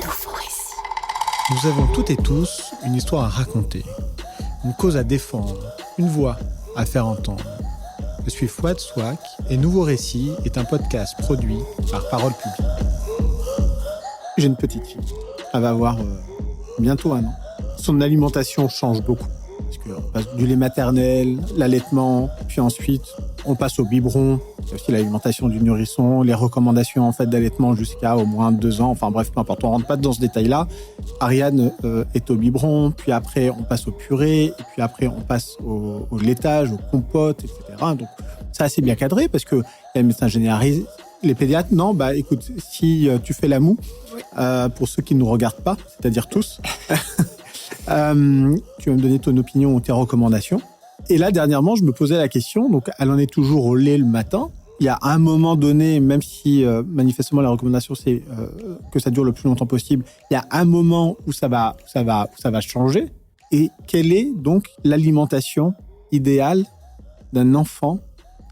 Nouveau récit. Nous avons toutes et tous une histoire à raconter, une cause à défendre, une voix à faire entendre. Je suis Fouad Souak et Nouveau Récit est un podcast produit par Parole Publique. J'ai une petite fille. Elle va avoir bientôt 1 an. Son alimentation change beaucoup. Parce qu'on passe du lait maternel, l'allaitement, puis ensuite on passe au biberon. Il y a aussi l'alimentation du nourrisson, les recommandations en fait d'allaitement jusqu'à au moins 2 ans. Enfin bref, peu importe, on rentre pas dans ce détail-là. Ariane est au biberon, puis après on passe au purée, et puis après on passe au laitage, aux compotes, etc. Donc c'est assez bien cadré parce que les médecins généralistes, les pédiatres, non, bah écoute, si tu fais la moue, pour ceux qui ne nous regardent pas, c'est-à-dire tous, tu vas me donner ton opinion ou tes recommandations. Et là, dernièrement, je me posais la question, donc elle en est toujours au lait le matin. Il y a un moment donné, même si manifestement la recommandation c'est que ça dure le plus longtemps possible, il y a un moment où ça va changer. Et quelle est donc l'alimentation idéale d'un enfant,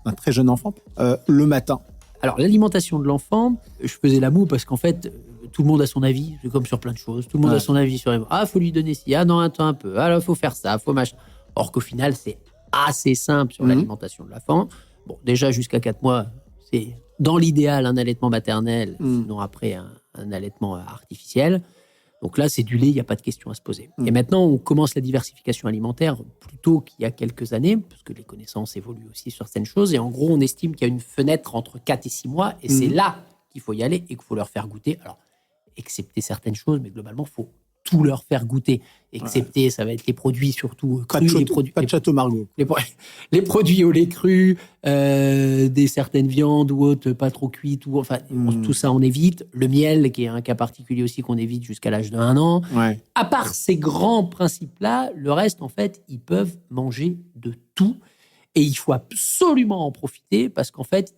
d'un très jeune enfant, le matin? Alors, l'alimentation de l'enfant, je faisais la moue parce qu'en fait, tout le monde a son avis, c'est comme sur plein de choses. Tout le monde a son avis sur les... Ah, faut lui donner ci, ah non, attends un peu, ah là, faut faire ça, faut machin. Or qu'au final, c'est assez simple sur l'alimentation de l'enfant. Bon, déjà, jusqu'à 4 mois, c'est dans l'idéal un allaitement maternel, sinon après un allaitement artificiel. Donc là, c'est du lait, il n'y a pas de question à se poser. Et maintenant, on commence la diversification alimentaire plus tôt qu'il y a quelques années, parce que les connaissances évoluent aussi sur certaines choses. Et en gros, on estime qu'il y a une fenêtre entre 4 et 6 mois, et c'est là qu'il faut y aller et qu'il faut leur faire goûter. Alors, excepté certaines choses, mais globalement, il faut tout leur faire goûter. Excepté, ça va être les produits surtout crus. Pas de Château Margaux. Les produits au lait cru, des certaines viandes ou autres pas trop cuites. Tout ça, on évite. Le miel, qui est un cas particulier aussi qu'on évite jusqu'à l'âge de 1 an. Ouais. À part ces grands principes-là, le reste, en fait, ils peuvent manger de tout. Et il faut absolument en profiter parce qu'en fait,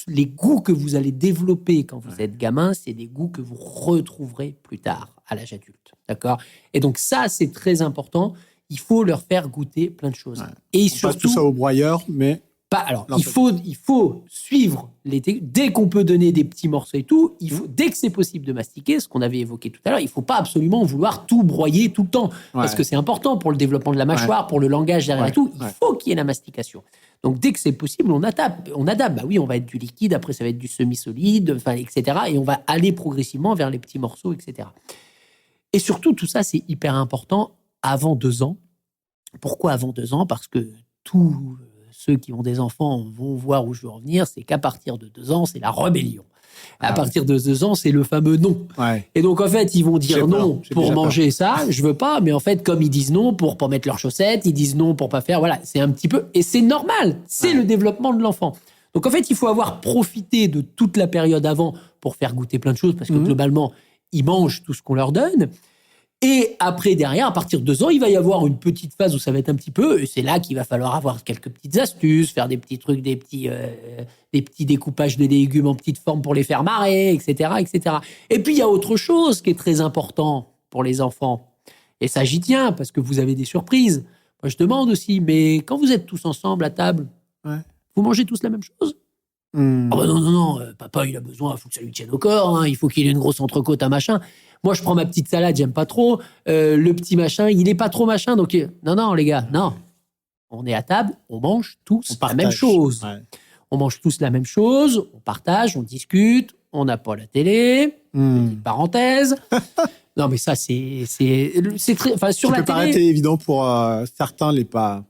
les goûts que vous allez développer quand vous êtes gamin, c'est des goûts que vous retrouverez plus tard à l'âge adulte. D'accord ? Et donc ça, c'est très important. Il faut leur faire goûter plein de choses. Ouais. Et on surtout, passe tout ça au broyeur, mais... il faut suivre dès qu'on peut donner des petits morceaux et tout, dès que c'est possible de mastiquer, ce qu'on avait évoqué tout à l'heure, il ne faut pas absolument vouloir tout broyer tout le temps, parce que c'est important pour le développement de la mâchoire, pour le langage derrière et tout, il faut qu'il y ait la mastication. Donc dès que c'est possible, on adapte. Bah oui, on va être du liquide, après ça va être du semi-solide, etc. Et on va aller progressivement vers les petits morceaux, etc. Et surtout, tout ça, c'est hyper important avant 2 ans. Pourquoi avant 2 ans ? Parce que ceux qui ont des enfants vont voir où je veux en venir, c'est qu'à partir de 2 ans, c'est la rébellion. À partir de 2 ans, c'est le fameux non. Ouais. Et donc, en fait, ils vont dire non pour manger ça, je veux pas, mais en fait, comme ils disent non pour pas mettre leurs chaussettes, ils disent non pour pas faire, voilà, c'est un petit peu... Et c'est normal, c'est le développement de l'enfant. Donc, en fait, il faut avoir profité de toute la période avant pour faire goûter plein de choses, parce que globalement, ils mangent tout ce qu'on leur donne. Et après, derrière, à partir de 2 ans, il va y avoir une petite phase où ça va être un petit peu... Et c'est là qu'il va falloir avoir quelques petites astuces, faire des petits trucs, des petits découpages de légumes en petites formes pour les faire marrer, etc., etc. Et puis, il y a autre chose qui est très important pour les enfants. Et ça, j'y tiens, parce que vous avez des surprises. Moi, je demande aussi, mais quand vous êtes tous ensemble à table, vous mangez tous la même chose ? Ah bah non, papa, il a besoin, il faut que ça lui tienne au corps, il faut qu'il ait une grosse entrecôte à machin. Moi, je prends ma petite salade, j'aime pas trop. Le petit machin, il est pas trop machin. Donc, non, les gars, non. On est à table, on mange tous la même chose. Ouais. On mange tous la même chose, on partage, on discute, on n'a pas la télé. Petite parenthèse. Non, mais ça, c'est très... Enfin, sur la télé... Ça peut paraître évident pour certains, les pas...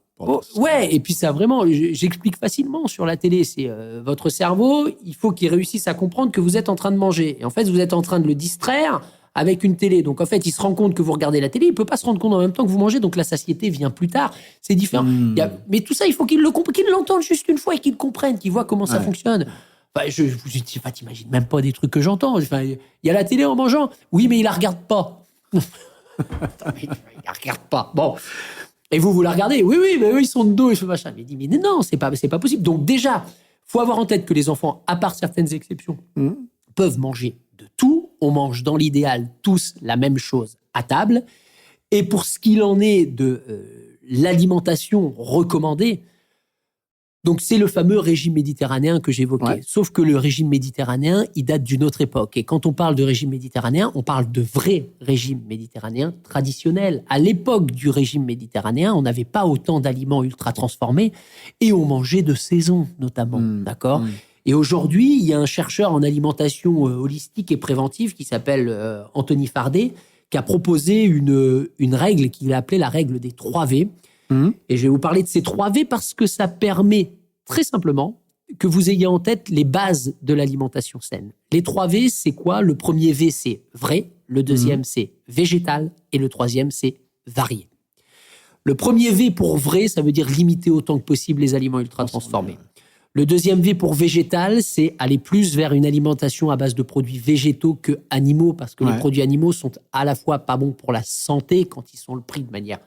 Ouais, et puis ça vraiment, j'explique facilement sur la télé, c'est votre cerveau, il faut qu'il réussisse à comprendre que vous êtes en train de manger. Et en fait, vous êtes en train de le distraire avec une télé. Donc en fait, il se rend compte que vous regardez la télé, il peut pas se rendre compte en même temps que vous mangez, donc la satiété vient plus tard. C'est différent. Mais tout ça, il faut qu'il l'entende juste une fois et qu'il comprenne, qu'il voit comment ça fonctionne. Enfin, je t'imagine même pas des trucs que j'entends. Enfin, il y a la télé en mangeant. Oui, mais il la regarde pas. Il la regarde pas. Bon. Et vous la regardez. Oui, mais eux, ils sont de dos, ils font machin. Mais il dit, mais non, c'est pas possible. Donc déjà, faut avoir en tête que les enfants, à part certaines exceptions, peuvent manger de tout. On mange dans l'idéal tous la même chose à table. Et pour ce qu'il en est de l'alimentation recommandée, Donc, c'est le fameux régime méditerranéen que j'évoquais. Ouais. Sauf que le régime méditerranéen, il date d'une autre époque. Et quand on parle de régime méditerranéen, on parle de vrai régime méditerranéen traditionnel. À l'époque du régime méditerranéen, on n'avait pas autant d'aliments ultra transformés et on mangeait de saison, notamment. D'accord ? Et aujourd'hui, il y a un chercheur en alimentation holistique et préventive qui s'appelle Anthony Fardet, qui a proposé une règle qu'il a appelée la règle des 3 V. Et je vais vous parler de ces 3 V parce que ça permet très simplement que vous ayez en tête les bases de l'alimentation saine. Les 3 V, c'est quoi ? Le premier V, c'est vrai. Le deuxième, c'est végétal. Et le troisième, c'est varié. Le premier V pour vrai, ça veut dire limiter autant que possible les aliments ultra transformés. Le deuxième V pour végétal, c'est aller plus vers une alimentation à base de produits végétaux que animaux, parce que les produits animaux sont à la fois pas bons pour la santé quand ils sont pris de manière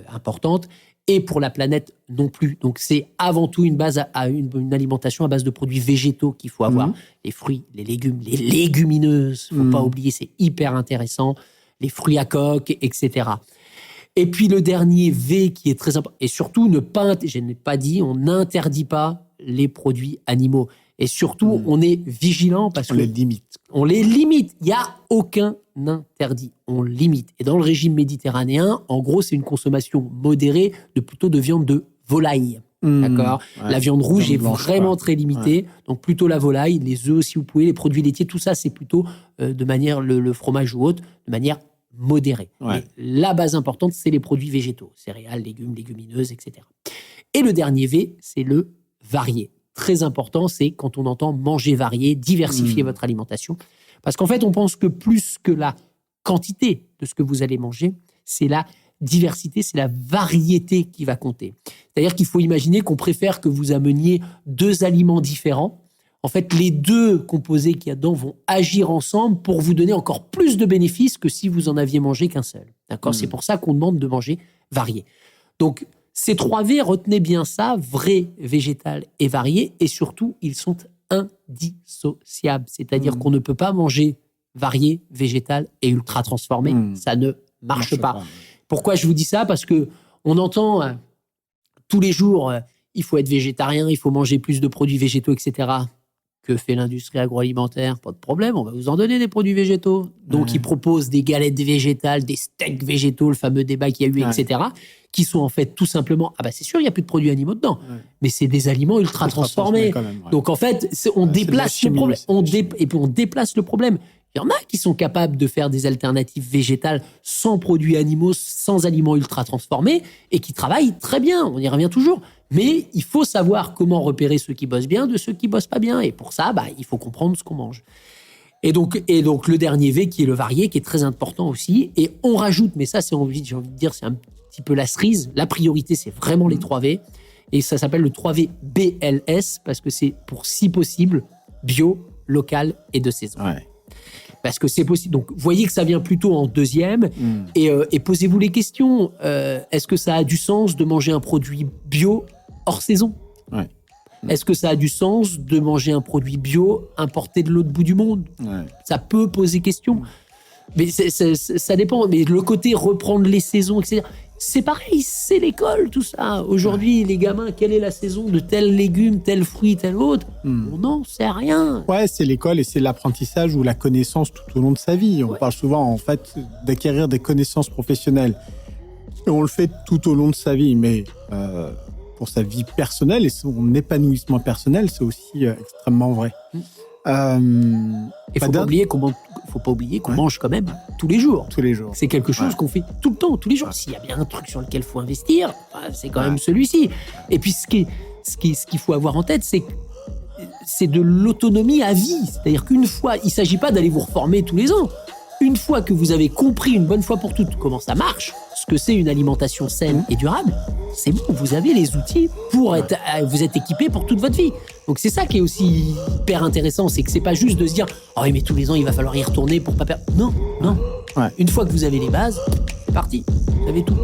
importante, et pour la planète non plus. Donc c'est avant tout une base à une alimentation à base de produits végétaux qu'il faut avoir. Les fruits, les légumes, les légumineuses, faut pas oublier, c'est hyper intéressant. Les fruits à coque, etc. Et puis le dernier V qui est très important, et surtout je n'ai pas dit, on n'interdit pas les produits animaux. Et surtout, on est vigilant parce On les limite. On les limite. Il n'y a aucun interdit. On limite. Et dans le régime méditerranéen, en gros, c'est une consommation modérée plutôt de viande de volaille. D'accord ? La viande rouge est vraiment très limitée. Donc plutôt la volaille, les œufs si vous pouvez, les produits laitiers, tout ça, c'est plutôt de manière, le fromage ou autre, de manière modérée. Mais la base importante, c'est les produits végétaux. Céréales, légumes, légumineuses, etc. Et le dernier V, c'est le varié. Très important, c'est quand on entend manger varié, diversifier votre alimentation. Parce qu'en fait, on pense que plus que la quantité de ce que vous allez manger, c'est la diversité, c'est la variété qui va compter. C'est-à-dire qu'il faut imaginer qu'on préfère que vous ameniez 2 aliments différents. En fait, les 2 composés qu'il y a dedans vont agir ensemble pour vous donner encore plus de bénéfices que si vous en aviez mangé qu'un seul. D'accord ? C'est pour ça qu'on demande de manger varié. Donc, ces 3 V, retenez bien ça, vrai, végétal et varié, et surtout, ils sont indissociables. C'est-à-dire qu'on ne peut pas manger varié, végétal et ultra transformé. Ça ne marche pas. Pourquoi je vous dis ça ? Parce que on entend tous les jours, il faut être végétarien, il faut manger plus de produits végétaux, etc. Que fait l'industrie agroalimentaire ? Pas de problème, on va vous en donner des produits végétaux. Donc, ils proposent des galettes végétales, des steaks végétaux, le fameux débat qu'il y a eu, etc., qui sont en fait tout simplement, c'est sûr, il n'y a plus de produits animaux dedans, mais c'est des aliments ultra transformés. Quand même, Donc, en fait, on déplace le problème. Et puis, on déplace le problème. Il y en a qui sont capables de faire des alternatives végétales sans produits animaux, sans aliments ultra transformés, et qui travaillent très bien. On y revient toujours. Mais il faut savoir comment repérer ceux qui bossent bien de ceux qui bossent pas bien. Et pour ça, il faut comprendre ce qu'on mange. Et donc, le dernier V, qui est le varié, qui est très important aussi. Et on rajoute, mais ça, j'ai envie de dire, c'est un petit peu la cerise. La priorité, c'est vraiment les 3 V. Et ça s'appelle le 3V BLS, parce que c'est pour, si possible, bio, local et de saison. Parce que c'est possible. Donc, voyez que ça vient plutôt en deuxième. Et posez-vous les questions. Est-ce que ça a du sens de manger un produit bio hors saison ? Est-ce que ça a du sens de manger un produit bio importé de l'autre bout du monde ? Ça peut poser question. Mais ça dépend. Mais le côté reprendre les saisons, etc., c'est pareil, c'est l'école, tout ça. Aujourd'hui, les gamins, quelle est la saison de tel légume, tel fruit, tel autre ? On n'en sait rien. C'est l'école et c'est l'apprentissage ou la connaissance tout au long de sa vie. On parle souvent, en fait, d'acquérir des connaissances professionnelles. Et on le fait tout au long de sa vie, mais pour sa vie personnelle et son épanouissement personnel, c'est aussi extrêmement vrai. Il faut pas oublier qu'on mange quand même tous les jours. Tous les jours. C'est quelque chose qu'on fait tout le temps, tous les jours. S'il y a bien un truc sur lequel il faut investir, c'est quand même celui-ci. Et puis ce qu'il faut avoir en tête, c'est de l'autonomie à vie. C'est-à-dire qu'une fois, il ne s'agit pas d'aller vous reformer tous les ans. Une fois que vous avez compris une bonne fois pour toutes comment ça marche, ce que c'est une alimentation saine et durable, c'est bon, vous avez les outils pour vous êtes équipé pour toute votre vie. Donc c'est ça qui est aussi hyper intéressant, c'est que c'est pas juste de se dire « Ah oui, mais tous les ans, il va falloir y retourner pour pas perdre... » Non. Une fois que vous avez les bases, c'est parti, vous avez tout.